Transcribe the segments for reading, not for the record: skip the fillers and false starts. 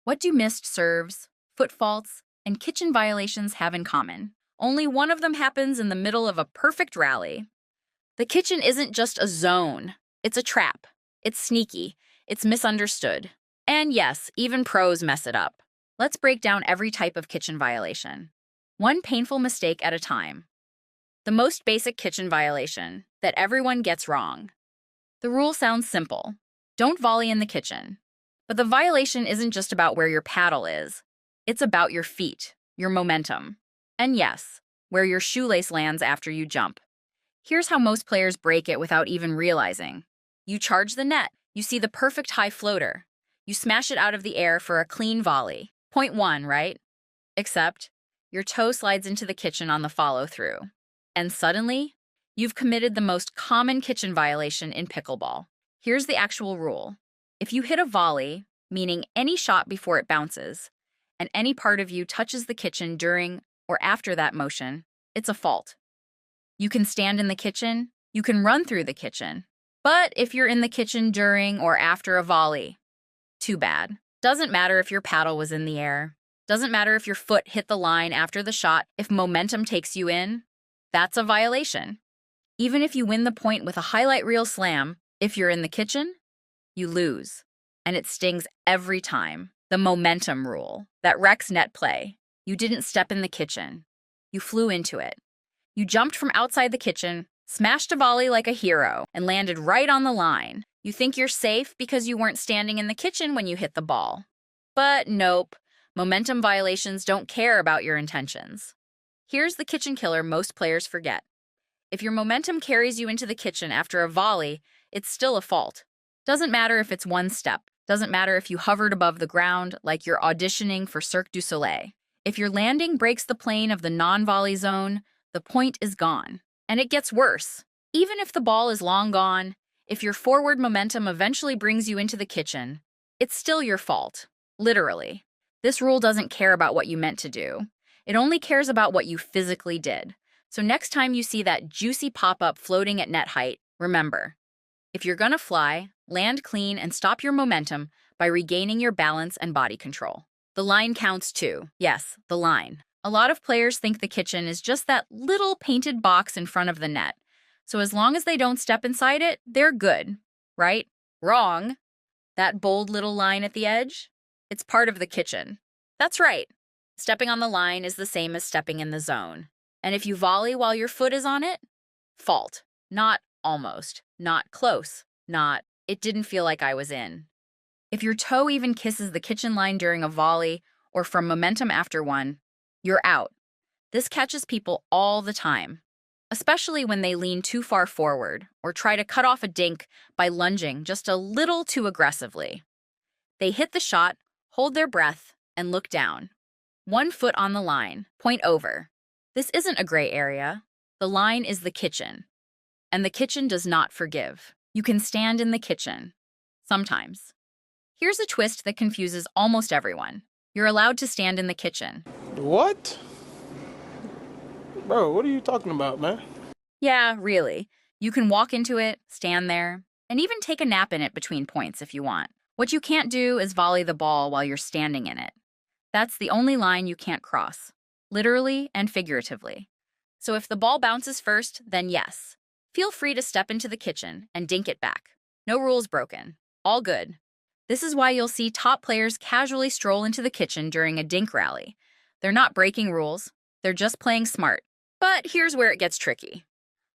What do missed serves, foot faults, and kitchen violations have in common? Only one of them happens in the middle of a perfect rally. The kitchen isn't just a zone. It's a trap. It's sneaky. It's misunderstood. And yes, even pros mess it up. Let's break down every type of kitchen violation. One painful mistake at a time. The most basic kitchen violation that everyone gets wrong. The rule sounds simple. Don't volley in the kitchen. But the violation isn't just about where your paddle is. It's about your feet, your momentum. And yes, where your shoelace lands after you jump. Here's how most players break it without even realizing. You charge the net. You see the perfect high floater. You smash it out of the air for a clean volley. Point one, right? Except, your toe slides into the kitchen on the follow-through. And suddenly, you've committed the most common kitchen violation in pickleball. Here's the actual rule. If you hit a volley, meaning any shot before it bounces, and any part of you touches the kitchen during or after that motion, it's a fault. You can stand in the kitchen, you can run through the kitchen. But if you're in the kitchen during or after a volley, too bad. Doesn't matter if your paddle was in the air. Doesn't matter if your foot hit the line after the shot. If momentum takes you in, that's a violation. Even if you win the point with a highlight reel slam, if you're in the kitchen, you lose. And it stings every time. The momentum rule that wrecks net play. You didn't step in the kitchen. You flew into it. You jumped from outside the kitchen, smashed a volley like a hero, and landed right on the line. You think you're safe because you weren't standing in the kitchen when you hit the ball. But nope, momentum violations don't care about your intentions. Here's the kitchen killer most players forget. If your momentum carries you into the kitchen after a volley, it's still a fault. Doesn't matter if it's one step. Doesn't matter if you hovered above the ground like you're auditioning for Cirque du Soleil. If your landing breaks the plane of the non-volley zone, the point is gone. And it gets worse. Even if the ball is long gone, if your forward momentum eventually brings you into the kitchen, it's still your fault. Literally. This rule doesn't care about what you meant to do. It only cares about what you physically did. So next time you see that juicy pop-up floating at net height, remember, if you're gonna fly, land clean and stop your momentum by regaining your balance and body control. The line counts too. Yes, the line. A lot of players think the kitchen is just that little painted box in front of the net. So as long as they don't step inside it, they're good, right? Wrong. That bold little line at the edge? It's part of the kitchen. That's right. Stepping on the line is the same as stepping in the zone. And if you volley while your foot is on it, fault. Not almost. Not close. Not, it didn't feel like I was in. If your toe even kisses the kitchen line during a volley or from momentum after one, you're out. This catches people all the time, especially when they lean too far forward or try to cut off a dink by lunging just a little too aggressively. They hit the shot, hold their breath, and look down. 1 foot on the line, point over. This isn't a gray area. The line is the kitchen. And the kitchen does not forgive. You can stand in the kitchen. Sometimes. Here's a twist that confuses almost everyone. You're allowed to stand in the kitchen. What? Bro, what are you talking about, man? Yeah, really. You can walk into it, stand there, and even take a nap in it between points if you want. What you can't do is volley the ball while you're standing in it. That's the only line you can't cross, literally and figuratively. So if the ball bounces first, then yes. Feel free to step into the kitchen and dink it back. No rules broken. All good. This is why you'll see top players casually stroll into the kitchen during a dink rally. They're not breaking rules. They're just playing smart. But here's where it gets tricky.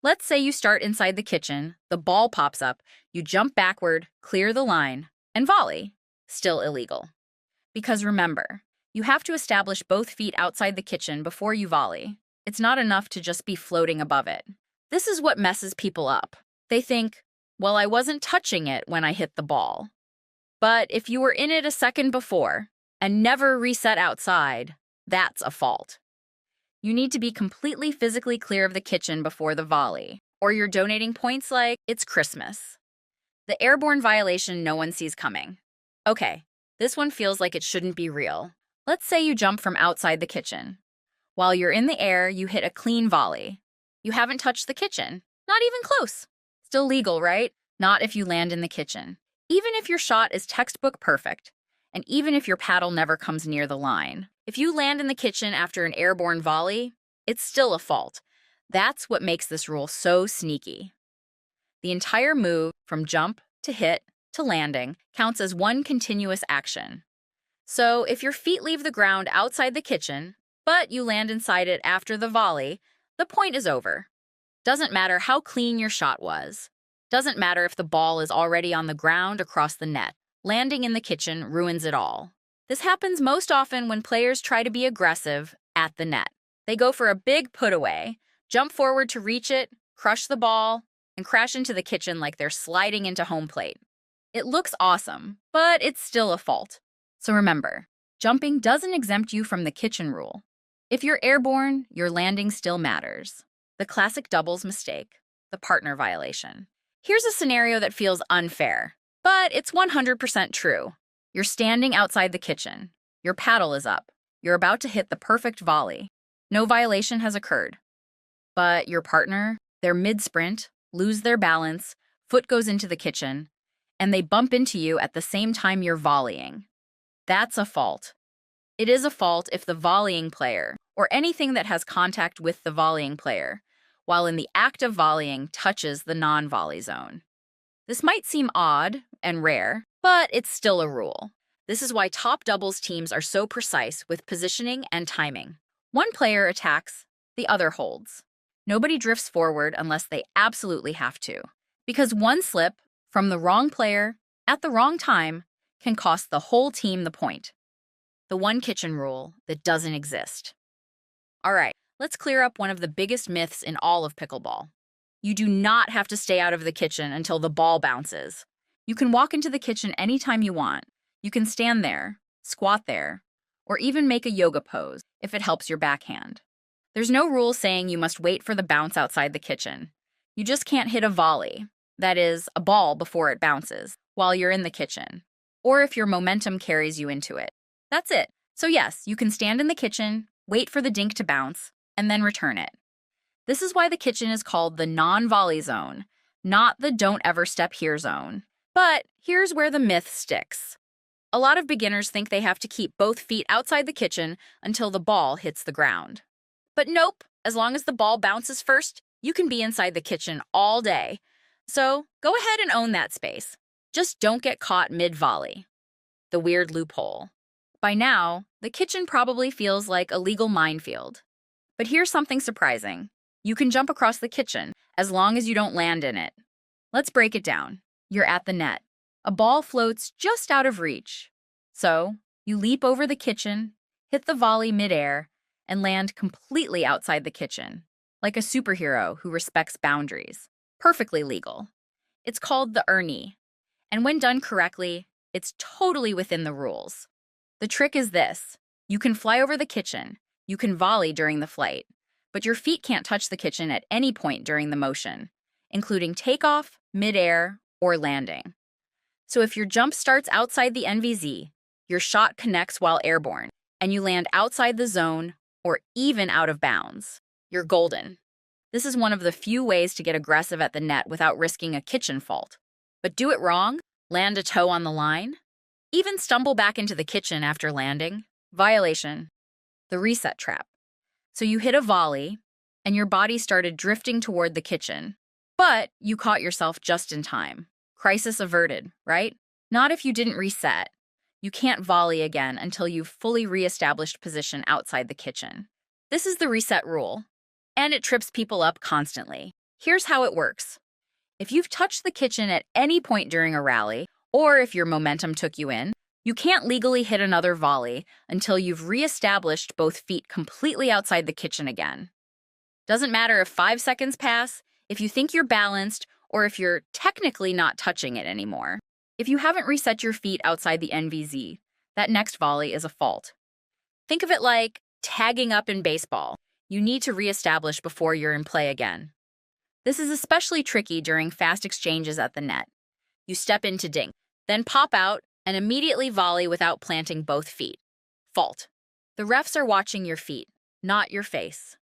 Let's say you start inside the kitchen, the ball pops up, you jump backward, clear the line, and volley. Still illegal. Because remember, you have to establish both feet outside the kitchen before you volley. It's not enough to just be floating above it. This is what messes people up. They think, well, I wasn't touching it when I hit the ball. But if you were in it a second before and never reset outside, that's a fault. You need to be completely physically clear of the kitchen before the volley, or you're donating points like it's Christmas. The airborne violation no one sees coming. Okay, this one feels like it shouldn't be real. Let's say you jump from outside the kitchen. While you're in the air, you hit a clean volley. You haven't touched the kitchen. Not even close. Still legal, right? Not if you land in the kitchen. Even if your shot is textbook perfect. and even if your paddle never comes near the line. If you land in the kitchen after an airborne volley, it's still a fault. That's what makes this rule so sneaky. The entire move, from jump to hit to landing, counts as one continuous action. So if your feet leave the ground outside the kitchen, but you land inside it after the volley, the point is over. Doesn't matter how clean your shot was. Doesn't matter if the ball is already on the ground across the net. Landing in the kitchen ruins it all. This happens most often when players try to be aggressive at the net. They go for a big put-away, jump forward to reach it, crush the ball, and crash into the kitchen like they're sliding into home plate. It looks awesome, but it's still a fault. So remember, jumping doesn't exempt you from the kitchen rule. If you're airborne, your landing still matters. The classic doubles mistake, the partner violation. Here's a scenario that feels unfair, but it's 100% true. You're standing outside the kitchen. Your paddle is up. You're about to hit the perfect volley. No violation has occurred. But your partner, they're mid-sprint, lose their balance, foot goes into the kitchen, and they bump into you at the same time you're volleying. That's a fault. It is a fault if the volleying player, or anything that has contact with the volleying player, while in the act of volleying touches the non-volley zone. This might seem odd and rare, but it's still a rule. This is why top doubles teams are so precise with positioning and timing. One player attacks, the other holds. Nobody drifts forward unless they absolutely have to, because one slip from the wrong player at the wrong time can cost the whole team the point. The one kitchen rule that doesn't exist. All right, let's clear up one of the biggest myths in all of pickleball. You do not have to stay out of the kitchen until the ball bounces. You can walk into the kitchen anytime you want. You can stand there, squat there, or even make a yoga pose if it helps your backhand. There's no rule saying you must wait for the bounce outside the kitchen. You just can't hit a volley, that is, a ball before it bounces, while you're in the kitchen, or if your momentum carries you into it. That's it. So yes, you can stand in the kitchen, wait for the dink to bounce, and then return it. This is why the kitchen is called the non-volley zone, not the don't ever step here zone. But here's where the myth sticks. A lot of beginners think they have to keep both feet outside the kitchen until the ball hits the ground. But nope, as long as the ball bounces first, you can be inside the kitchen all day. So go ahead and own that space. Just don't get caught mid-volley. The weird loophole. By now, the kitchen probably feels like a legal minefield. But here's something surprising. You can jump across the kitchen as long as you don't land in it. Let's break it down. You're at the net. A ball floats just out of reach. So you leap over the kitchen, hit the volley midair, and land completely outside the kitchen, like a superhero who respects boundaries. Perfectly legal. It's called the ernie, and when done correctly, it's totally within the rules. The trick is this. You can fly over the kitchen, you can volley during the flight, but your feet can't touch the kitchen at any point during the motion, including takeoff, midair, or landing. So if your jump starts outside the NVZ, your shot connects while airborne, and you land outside the zone or even out of bounds, you're golden. This is one of the few ways to get aggressive at the net without risking a kitchen fault. But do it wrong, land a toe on the line, even stumble back into the kitchen after landing, violation. The reset trap. So you hit a volley, and your body started drifting toward the kitchen, but you caught yourself just in time. Crisis averted, right? Not if you didn't reset. You can't volley again until you've fully reestablished position outside the kitchen. This is the reset rule, and it trips people up constantly. Here's how it works. If you've touched the kitchen at any point during a rally, or if your momentum took you in, you can't legally hit another volley until you've reestablished both feet completely outside the kitchen again. Doesn't matter if 5 seconds pass, if you think you're balanced, or if you're technically not touching it anymore. If you haven't reset your feet outside the NVZ, that next volley is a fault. Think of it like tagging up in baseball. You need to reestablish before you're in play again. This is especially tricky during fast exchanges at the net. You step into dink, then pop out and immediately volley without planting both feet. Fault. The refs are watching your feet, not your face.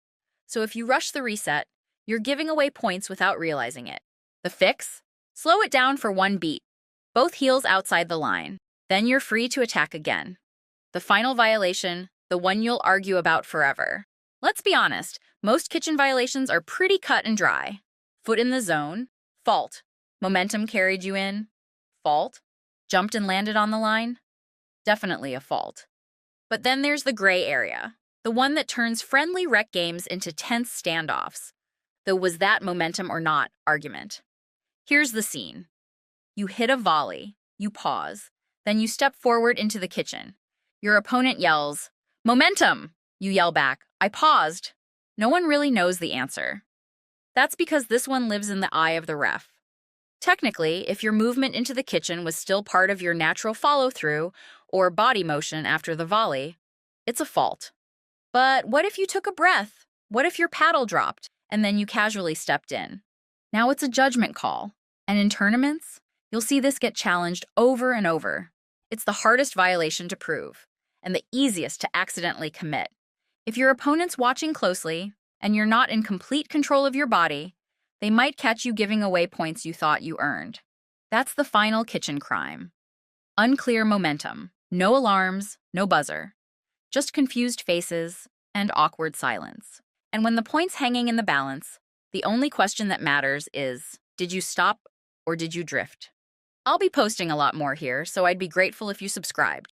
So if you rush the reset, you're giving away points without realizing it. The fix? Slow it down for one beat. Both heels outside the line. Then you're free to attack again. The final violation, the one you'll argue about forever. Let's be honest, most kitchen violations are pretty cut and dry. Foot in the zone, fault. Momentum carried you in, fault. Jumped and landed on the line, definitely a fault. But then there's the gray area, the one that turns friendly rec games into tense standoffs, the was that momentum or not argument. Here's the scene. You hit a volley, you pause, then you step forward into the kitchen. Your opponent yells, "Momentum!" You yell back, "I paused." No one really knows the answer. That's because this one lives in the eye of the ref. Technically, if your movement into the kitchen was still part of your natural follow-through or body motion after the volley, it's a fault. But what if you took a breath? What if your paddle dropped and then you casually stepped in? Now it's a judgment call. And in tournaments, you'll see this get challenged over and over. It's the hardest violation to prove and the easiest to accidentally commit. If your opponent's watching closely and you're not in complete control of your body, they might catch you giving away points you thought you earned. That's the final kitchen crime. Unclear momentum, no alarms, no buzzer, just confused faces and awkward silence. And when the point's hanging in the balance, the only question that matters is, did you stop or did you drift? I'll be posting a lot more here, so I'd be grateful if you subscribed.